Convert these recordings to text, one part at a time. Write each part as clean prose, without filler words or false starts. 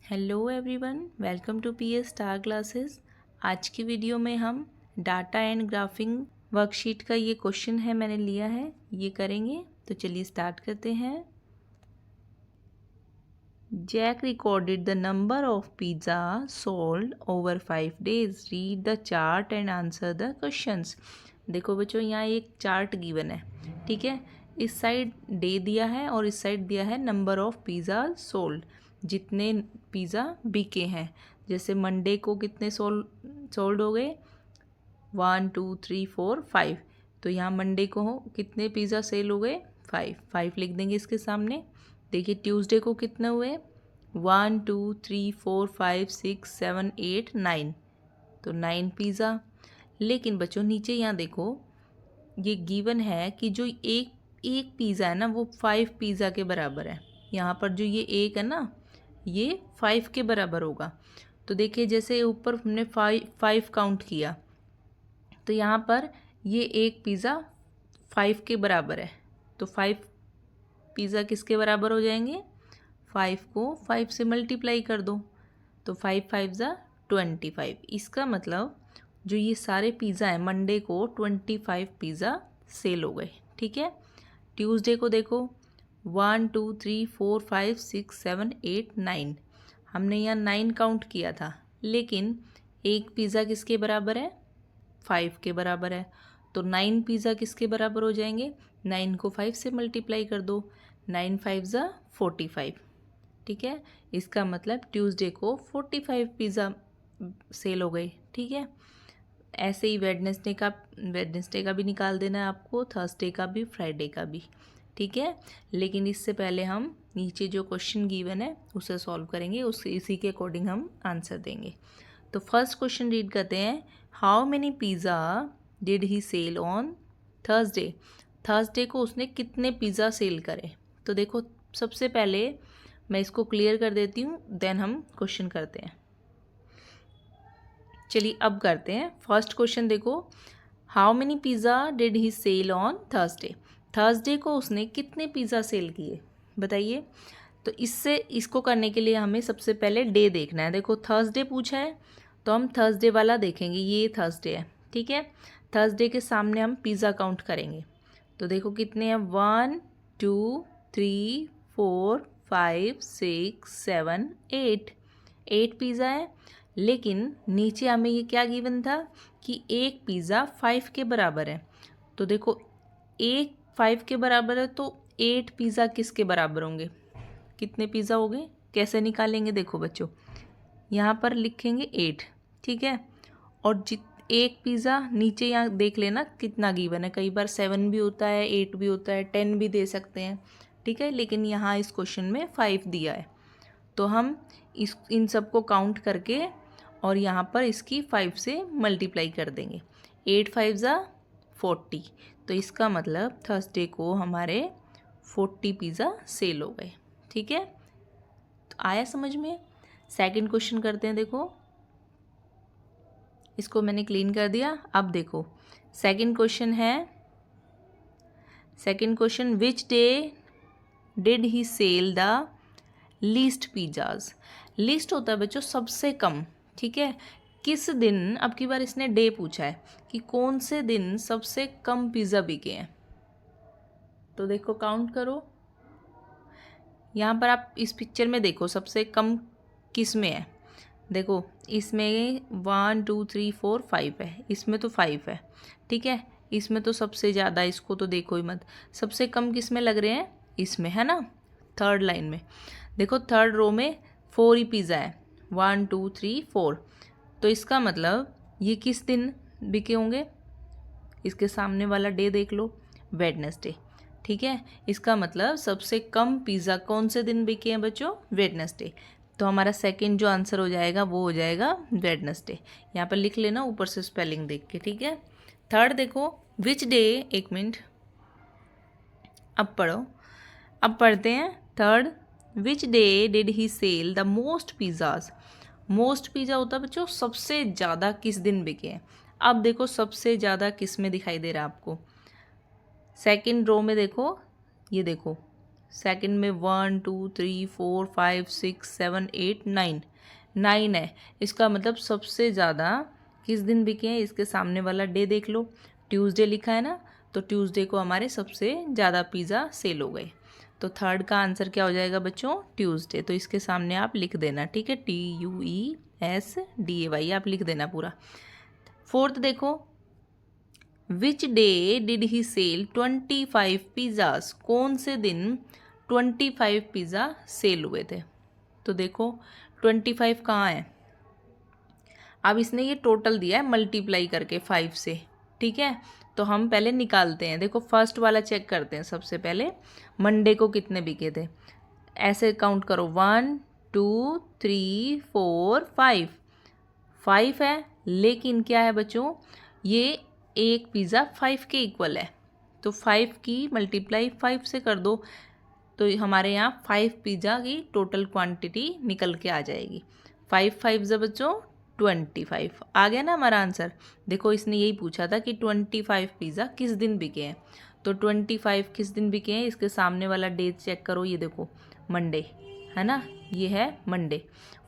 Hello everyone, welcome to PS star classes. आज की video में हम डाटा एंड ग्राफिंग वर्कशीट का ये क्वेश्चन है मैंने लिया है, ये करेंगे। तो चलिए स्टार्ट करते हैं। Jack recorded the number of pizza sold over 5 days। Read the chart and answer the questions. देखो बच्चों, यहाँ एक चार्ट गिवन है, ठीक है। इस साइड डे दिया है और इस साइड दिया है नंबर ऑफ पिज़्ज़ा सोल्ड, जितने पिज़्ज़ा बिके हैं। जैसे मंडे को कितने सोल्ड हो गए, 1 2 3 4 5। तो यहाँ मंडे को कितने पिज़्ज़ा सेल हो गए, 5 लिख देंगे इसके सामने। देखिए ट्यूसडे को कितने हुए, 1 2 3 4 5 6 7 8 9। तो 9 पिज़्ज़ा। लेकिन बच्चों नीचे यहाँ देखो, ये गिवन है कि जो एक एक पिज़्ज़ा है ना वो 5 पिज़्ज़ा के बराबर है। यहाँ पर जो ये एक है ना, ये 5 के बराबर होगा। तो देखिए जैसे ऊपर हमने 5 काउंट किया, तो यहाँ पर ये एक पिज़्ज़ा 5 के बराबर है। तो 5 पिज़्ज़ा किसके बराबर हो जाएंगे, 5 को 5 से मल्टीप्लाई कर दो। तो 5 5 ज़ा 25। इसका मतलब जो ये सारे पिज़्ज़ा हैं, मंडे को 25 पिज़्ज़ा सेल हो गए, ठीक है। ट्यूसडे को देखो, 1 2 3 4 5 6 7 8 9। हमने यहाँ 9 काउंट किया था, लेकिन एक पिज़्ज़ा किसके बराबर है, 5 के बराबर है। तो 9 पिज़्ज़ा किसके बराबर हो जाएंगे, 9 को 5 से मल्टीप्लाई कर दो, 9 5 ज़ा 45, ठीक है। इसका मतलब ट्यूसडे को 45 पिज़्ज़ा सेल हो गए, ठीक है। ऐसे ही वेडनेसडे का भी निकाल देना है आपको, थर्सडे का भी, फ्राइडे का भी, ठीक है। लेकिन इससे पहले हम नीचे जो क्वेश्चन गिवन है उसे सॉल्व करेंगे, इसी के अकॉर्डिंग हम आंसर देंगे। तो फर्स्ट क्वेश्चन रीड करते हैं। How many pizza did he sell on Thursday. Thursday को उसने कितने पिज़्ज़ा सेल करे। तो देखो सबसे पहले मैं इसको क्लियर कर देती हूँ, देन हम क्वेश्चन करते हैं। चलिए अब करते हैं फर्स्ट क्वेश्चन। देखो, how many pizza did he sell on Thursday. Thursday को उसने कितने पिज़्ज़ा सेल किए, बताइए। तो इसको करने के लिए हमें सबसे पहले डे देखना है। देखो थर्सडे पूछा है, तो हम थर्सडे वाला देखेंगे, ये थर्सडे है, ठीक है। थर्सडे के सामने हम पिज़्ज़ा काउंट करेंगे। तो देखो कितने हैं, 1 2 3 4 5 6 7 8 पिज़्ज़ा है। लेकिन नीचे हमें ये क्या गिवन था कि एक पिज़्ज़ा 5 के बराबर है। तो देखो एक 5 के बराबर है, तो 8 पिज़्ज़ा किसके बराबर होंगे, कितने पिज़्ज़ा हो गए, कैसे निकालेंगे। देखो बच्चों, यहाँ पर लिखेंगे 8, ठीक है। और एक पिज़्ज़ा नीचे यहाँ देख लेना कितना गिवन है, कई बार 7 भी होता है, 8 भी होता है, 10 भी दे सकते हैं, ठीक है। लेकिन यहाँ इस क्वेश्चन में 5 दिया है, तो हम इन सबको काउंट करके और यहाँ पर इसकी 5 से मल्टीप्लाई कर देंगे। 8 5 ज़ा 40। तो इसका मतलब थर्सडे को हमारे 40 पिज़्ज़ा सेल हो गए, ठीक है। तो आया समझ में। सेकंड क्वेश्चन करते हैं। देखो इसको मैंने क्लीन कर दिया। अब देखो सेकंड क्वेश्चन है, second question, which day did he sell the least pizzas. Least होता है बच्चों सबसे कम, ठीक है। किस दिन, अब की बार इसने डे पूछा है कि कौन से दिन सबसे कम पिज़्ज़ा बिके हैं। तो देखो काउंट करो, यहाँ पर आप इस पिक्चर में देखो सबसे कम किस में है। देखो इसमें 1 2 3 4 5 है, इसमें तो 5 है, ठीक है। इसमें तो सबसे ज़्यादा, इसको तो देखो ही मत। सबसे कम किस में लग रहे हैं, इसमें है ना, थर्ड लाइन में। देखो थर्ड रो में 4 ही पिज़्ज़ा है, 1 2 3 4। तो इसका मतलब ये किस दिन बिके होंगे, इसके सामने वाला डे देख लो, वेडनेसडे, ठीक है। इसका मतलब सबसे कम पिज़्ज़ा कौन से दिन बिके हैं बच्चों, वेडनेसडे। तो हमारा सेकंड जो आंसर हो जाएगा वो हो जाएगा वेडनेसडे। यहाँ पर लिख लेना ऊपर से स्पेलिंग देख के, ठीक है। थर्ड देखो, विच डे, एक मिनट अब पढ़ो, अब पढ़ते हैं third. Which day did he sell the most pizzas. Most pizza होता है बच्चों सबसे ज़्यादा किस दिन बिके हैं। अब देखो सबसे ज़्यादा किस में दिखाई दे रहा है आपको, सेकंड रो में देखो, ये देखो सेकंड में 1 2 3 4 5 6 7 8 9 9 है। इसका मतलब सबसे ज़्यादा किस दिन बिके हैं, इसके सामने वाला डे देख लो, ट्यूसडे लिखा है ना, तो ट्यूसडे को हमारे सबसे ज़्यादा पिज़्ज़ा सेल हो गए। तो थर्ड का आंसर क्या हो जाएगा बच्चों, ट्यूसडे। तो इसके सामने आप लिख देना, ठीक है, TUESDAY आप लिख देना पूरा। फोर्थ देखो, which day did he sell 25 pizzas, कौन से दिन 25 पिज़्ज़ा सेल हुए थे। तो देखो 25 कहाँ है, अब इसने ये टोटल दिया है मल्टीप्लाई करके 5 से, ठीक है। तो हम पहले निकालते हैं, देखो फर्स्ट वाला चेक करते हैं सबसे पहले, मंडे को कितने बिके थे। ऐसे काउंट करो 1 2 3 4 5 5 है, लेकिन क्या है बच्चों, ये एक पिज़्ज़ा 5 के इक्वल है, तो 5 की मल्टीप्लाई 5 से कर दो, तो हमारे यहाँ 5 पिज़्ज़ा की टोटल क्वांटिटी निकल के आ जाएगी। 5 5 से बच्चों 25 आ गया ना हमारा आंसर। देखो इसने यही पूछा था कि 25 पिज़्ज़ा किस दिन बिके हैं, तो 25 किस दिन बिके हैं, इसके सामने वाला डेट चेक करो, ये देखो मंडे है ना, ये है मंडे,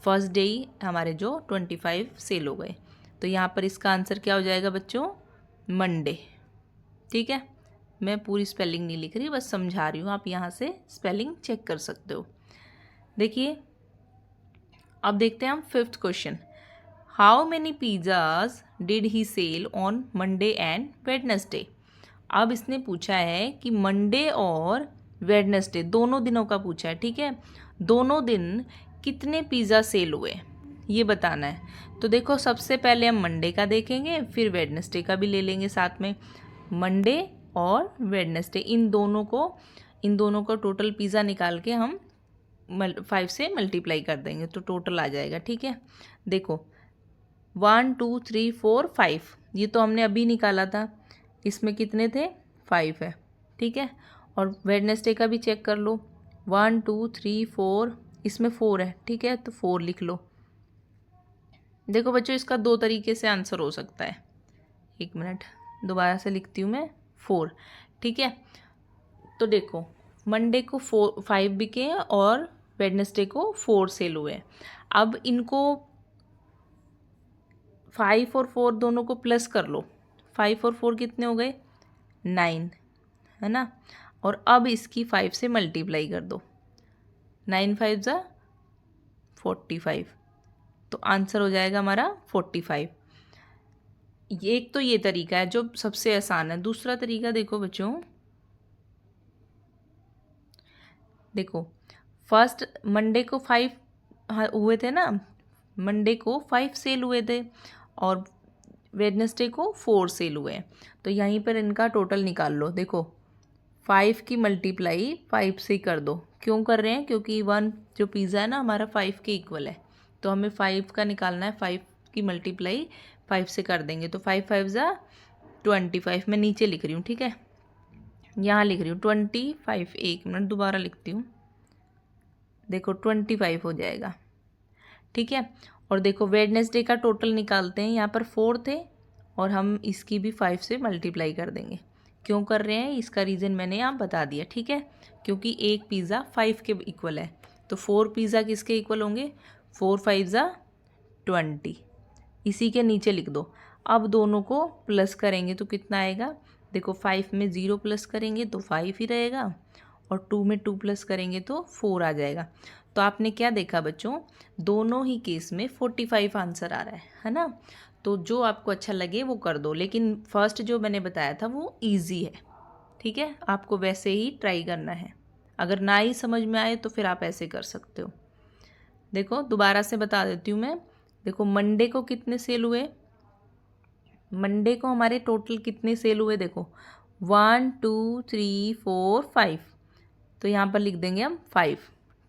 फर्स्ट डे ही हमारे जो 25 सेल हो गए। तो यहाँ पर इसका आंसर क्या हो जाएगा बच्चों, मंडे, ठीक है। मैं पूरी स्पेलिंग नहीं लिख रही, बस समझा रही हूँ, आप यहाँ से स्पेलिंग चेक कर सकते हो। देखिए अब देखते हैं हम fifth question, how many pizzas did he sell on Monday and Wednesday. अब इसने पूछा है कि मंडे और वेडनेसडे दोनों दिनों का पूछा है, ठीक है, दोनों दिन कितने पिज़्ज़ा सेल हुए ये बताना है। तो देखो सबसे पहले हम मंडे का देखेंगे, फिर वेडनेसडे का भी ले लेंगे साथ में। मंडे और वेडनेसडे इन दोनों को टोटल पिज़्ज़ा निकाल के हम 5 से मल्टीप्लाई कर देंगे तो टोटल आ जाएगा, ठीक है। देखो 1 2 3 4 5 ये तो हमने अभी निकाला था, इसमें कितने थे 5 है, ठीक है। और वेडनेसडे का भी चेक कर लो, 1 2 3 4 इसमें 4 है, ठीक है, तो 4 लिख लो। देखो बच्चों इसका दो तरीके से आंसर हो सकता है, एक मिनट दोबारा से लिखती हूँ मैं, 4, ठीक है। तो देखो मंडे को 5 बिके हैं और वेडनेसडे को 4 सेल हुए हैं। अब इनको 5 और 4 दोनों को प्लस कर लो, 5 और 4 कितने हो गए 9 है ना, और अब इसकी 5 से मल्टीप्लाई कर दो, 9 5 जा 45, तो आंसर हो जाएगा हमारा 45। ये एक तो ये तरीका है जो सबसे आसान है। दूसरा तरीका देखो बच्चों, देखो फर्स्ट मंडे को 5 हुए थे ना, मंडे को 5 सेल हुए थे और वेडनेसडे को 4 सेल हुए हैं, तो यहीं पर इनका टोटल निकाल लो। देखो 5 की मल्टीप्लाई 5 से कर दो, क्यों कर रहे हैं, क्योंकि 1 जो पिज़्ज़ा है ना हमारा 5 के इक्वल है, तो हमें 5 का निकालना है, 5 की मल्टीप्लाई 5 से कर देंगे, तो 5 5 जा 25, मैं नीचे लिख रही हूँ, ठीक है, यहाँ लिख रही हूँ 25, एक मिनट दोबारा लिखती हूँ, देखो 25 हो जाएगा, ठीक है। और देखो वेडनेसडे का टोटल निकालते हैं, यहाँ पर 4 थे और हम इसकी भी 5 से मल्टीप्लाई कर देंगे। क्यों कर रहे हैं इसका रीज़न मैंने यहाँ बता दिया, ठीक है, क्योंकि एक पिज़्ज़ा 5 के इक्वल है, तो 4 पिज़्ज़ा किसके इक्वल होंगे, 4 5 जा 20, इसी के नीचे लिख दो। अब दोनों को प्लस करेंगे तो कितना आएगा, देखो 5 में 0 प्लस करेंगे तो 5 ही रहेगा, और 2 में 2 प्लस करेंगे तो 4 आ जाएगा। तो आपने क्या देखा बच्चों, दोनों ही केस में 45 आंसर आ रहा है ना। तो जो आपको अच्छा लगे वो कर दो, लेकिन फर्स्ट जो मैंने बताया था वो इजी है, ठीक है, आपको वैसे ही ट्राई करना है। अगर ना ही समझ में आए तो फिर आप ऐसे कर सकते हो। देखो दोबारा से बता देती हूँ मैं, देखो मंडे को कितने सेल हुए, मंडे को हमारे टोटल कितने सेल हुए, देखो 1 2 3 4 5, तो यहाँ पर लिख देंगे हम 5,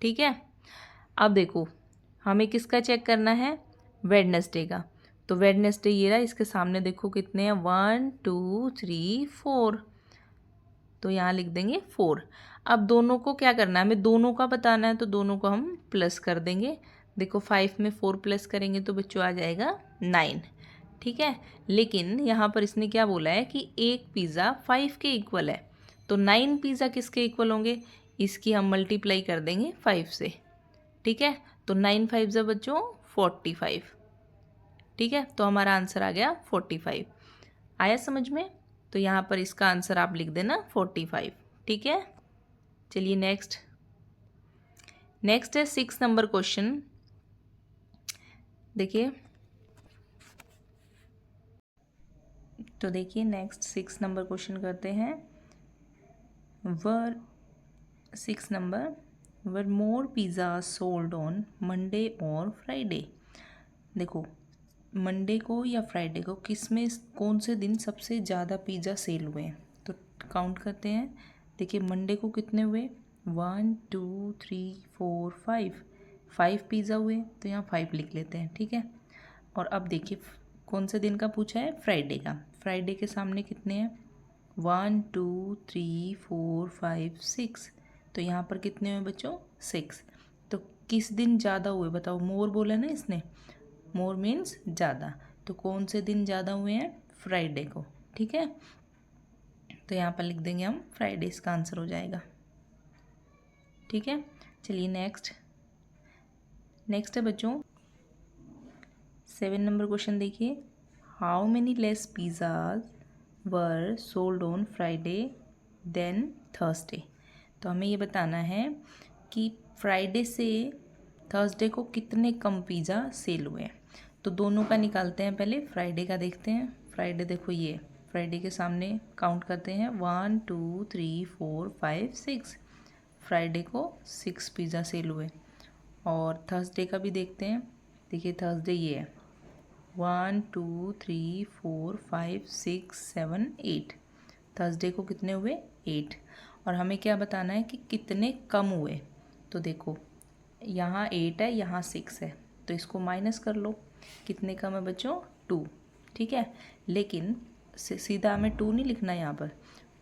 ठीक है। अब देखो हमें किसका चेक करना है, वेडनेसडे का, तो वेडनेसडे ये रहा, इसके सामने देखो कितने हैं 1 2 3 4, तो यहाँ लिख देंगे 4। अब दोनों को क्या करना है, हमें दोनों का बताना है, तो दोनों को हम प्लस कर देंगे। देखो 5 में 4 प्लस करेंगे तो बच्चों आ जाएगा 9, ठीक है। लेकिन यहाँ पर इसने क्या बोला है कि एक पिज़्ज़ा 5 के इक्वल है, तो 9 पिज़्ज़ा किसके इक्वल होंगे, इसकी हम मल्टीप्लाई कर देंगे 5 से, ठीक है। तो 9 5 ज़ा बच्चों 45, ठीक है। तो हमारा आंसर आ गया 45। आया समझ में? तो यहाँ पर इसका आंसर आप लिख देना 45, ठीक है। चलिए नेक्स्ट है 6 नंबर क्वेश्चन। देखिए, तो देखिए नेक्स्ट 6 नंबर क्वेश्चन करते हैं। वर 6 number, were more pizza sold on Monday और फ्राइडे। देखो, मंडे को या फ्राइडे को किस में कौन से दिन सबसे ज़्यादा पिज़्ज़ा सेल हुए हैं, तो काउंट करते हैं। देखिए मंडे को कितने हुए, 1 2 3 4 5 पिज़्ज़ा हुए, तो यहाँ 5 लिख लेते हैं, ठीक है। और अब देखिए कौन से दिन का पूछा है, फ्राइडे का। फ्राइडे के सामने कितने हैं, 1 2 3 4 5 6, तो यहाँ पर कितने हुए बच्चों, 6। तो किस दिन ज़्यादा हुए बताओ, मोर बोला ना इसने, मोर मीन्स ज़्यादा, तो कौन से दिन ज़्यादा हुए हैं, फ्राइडे को, ठीक है। तो यहाँ पर लिख देंगे हम फ्राइडे, इसका आंसर हो जाएगा, ठीक है। चलिए नेक्स्ट है बच्चों 7 नंबर क्वेश्चन। देखिए, how many less pizzas were sold on Friday than Thursday. तो हमें ये बताना है कि फ्राइडे से थर्सडे को कितने कम पिज़्ज़ा सेल हुए हैं। तो दोनों का निकालते हैं, पहले फ्राइडे का देखते हैं। फ्राइडे देखो, ये फ्राइडे के सामने काउंट करते हैं, 1 2 3 4 5 6, फ्राइडे को 6 पिज़्ज़ा सेल हुए। और थर्सडे का भी देखते हैं। देखिए थर्सडे ये है, 1 2 3 4 5 6 7 8, थर्सडे को कितने हुए, 8। और हमें क्या बताना है कि कितने कम हुए। तो देखो यहाँ 8 है, यहाँ 6 है, तो इसको माइनस कर लो। कितने कम है बच्चों, 2, ठीक है। लेकिन सीधा हमें 2 नहीं लिखना, यहाँ पर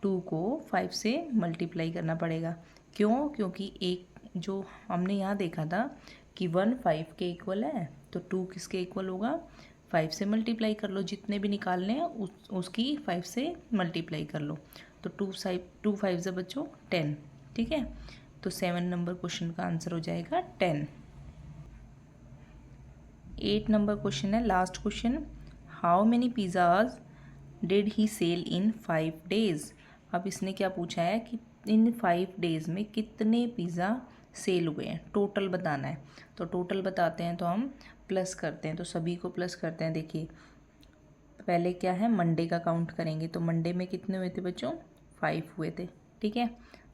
2 को 5 से मल्टीप्लाई करना पड़ेगा। क्यों, क्योंकि एक जो हमने यहाँ देखा था कि 1 5 के इक्वल है, तो 2 किसके इक्वल होगा, 5 से मल्टीप्लाई कर लो। जितने भी निकालने हैं उसकी 5 से मल्टीप्लाई कर लो। तो 2 5 से बच्चों 10, ठीक है। तो 7 नंबर क्वेश्चन का आंसर हो जाएगा 10। 8 नंबर क्वेश्चन है, last question. How many pizzas did he sell in 5 days. अब इसने क्या पूछा है कि इन 5 डेज़ में कितने पिज़्ज़ा सेल हुए हैं, टोटल बताना है। तो टोटल बताते हैं तो हम प्लस करते हैं, तो सभी को प्लस करते हैं। देखिए पहले क्या है, मंडे का काउंट करेंगे, तो मंडे में कितने हुए थे बच्चों, 5 हुए थे, ठीक है।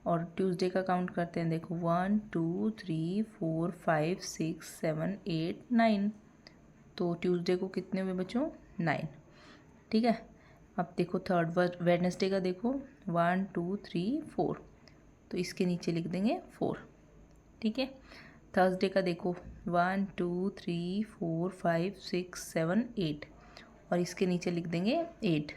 और ट्यूसडे का काउंट करते हैं, देखो 1 2 3 4 5 6 7 8 9, तो ट्यूसडे को कितने हुए बच्चों, 9, ठीक है। अब देखो थर्ड वेडनेसडे का, देखो 1 2 3 4, तो इसके नीचे लिख देंगे 4, ठीक है। थर्सडे का देखो 1 2 3 4 5 6 7 8, और इसके नीचे लिख देंगे 8।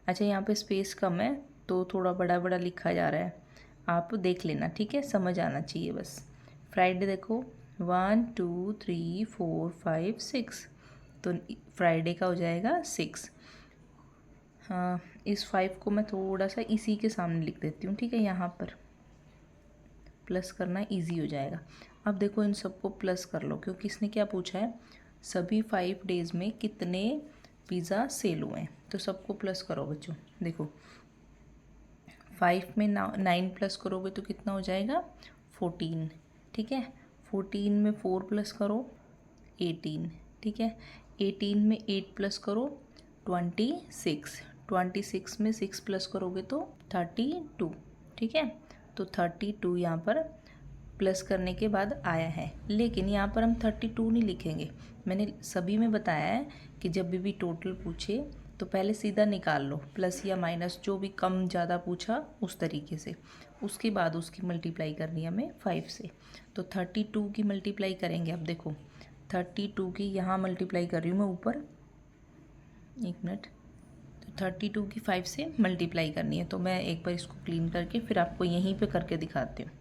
अच्छा यहाँ पे स्पेस कम है तो थोड़ा बड़ा बड़ा लिखा जा रहा है, आप देख लेना, ठीक है, समझ आना चाहिए बस। फ्राइडे देखो 1 2 3 4 5 6, तो फ्राइडे का हो जाएगा 6। हाँ, इस 5 को मैं थोड़ा सा इसी के सामने लिख देती हूँ, ठीक है, यहाँ पर प्लस करना इजी हो जाएगा। अब देखो इन सबको प्लस कर लो, क्योंकि इसने क्या पूछा है, सभी 5 डेज़ में कितने पिज़्ज़ा सेल हुए हैं। तो सबको प्लस करो बच्चों। देखो 5 में 9 प्लस करोगे तो कितना हो जाएगा, 14, ठीक है। 14 में 4 प्लस करो, 18, ठीक है। 18 में 8 प्लस करो, 26, 26 में 6 प्लस करोगे तो 32, ठीक है। तो 32 यहाँ पर प्लस करने के बाद आया है, लेकिन यहाँ पर हम 32 नहीं लिखेंगे। मैंने सभी में बताया है कि जब भी टोटल पूछे तो पहले सीधा निकाल लो, प्लस या माइनस जो भी कम ज़्यादा पूछा उस तरीके से, उसके बाद उसकी मल्टीप्लाई करनी है हमें 5 से। तो 32 की मल्टीप्लाई करेंगे। अब देखो 32 की यहाँ मल्टीप्लाई कर रही हूँ मैं ऊपर, एक मिनट। तो 32 की 5 से मल्टीप्लाई करनी है, तो मैं एक बार इसको क्लीन करके फिर आपको यहीं पे करके दिखाती हूँ।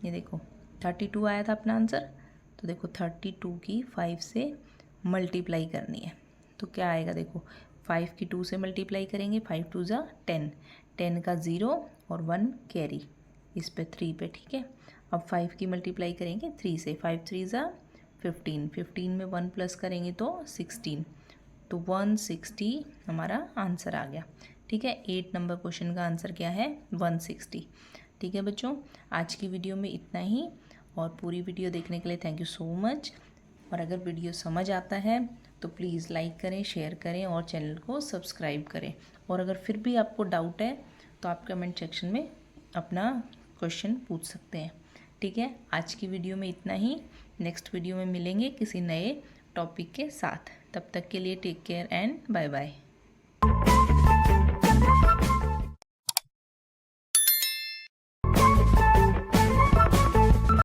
ये देखो 32 आया था अपना आंसर, तो देखो 32 की 5 से मल्टीप्लाई करनी है, तो क्या आएगा, देखो 5 की 2 से मल्टीप्लाई करेंगे, 5 2 ज़ा 10, 10 का 0 और 1 कैरी, इस पे 3 पे, ठीक है। अब 5 की मल्टीप्लाई करेंगे 3 से, 5 3 ज़ा 15, 15 में 1 प्लस करेंगे तो 16, तो 160 हमारा आंसर आ गया, ठीक है। 8 नंबर क्वेश्चन का आंसर क्या है 160, ठीक है बच्चों। आज की वीडियो में इतना ही, और पूरी वीडियो देखने के लिए थैंक यू सो मच। और अगर वीडियो समझ आता है तो प्लीज़ लाइक करें, शेयर करें और चैनल को सब्सक्राइब करें। और अगर फिर भी आपको डाउट है तो आप कमेंट सेक्शन में अपना क्वेश्चन पूछ सकते हैं, ठीक है। आज की वीडियो में इतना ही, नेक्स्ट वीडियो में मिलेंगे किसी नए टॉपिक के साथ। तब तक के लिए take care and bye bye.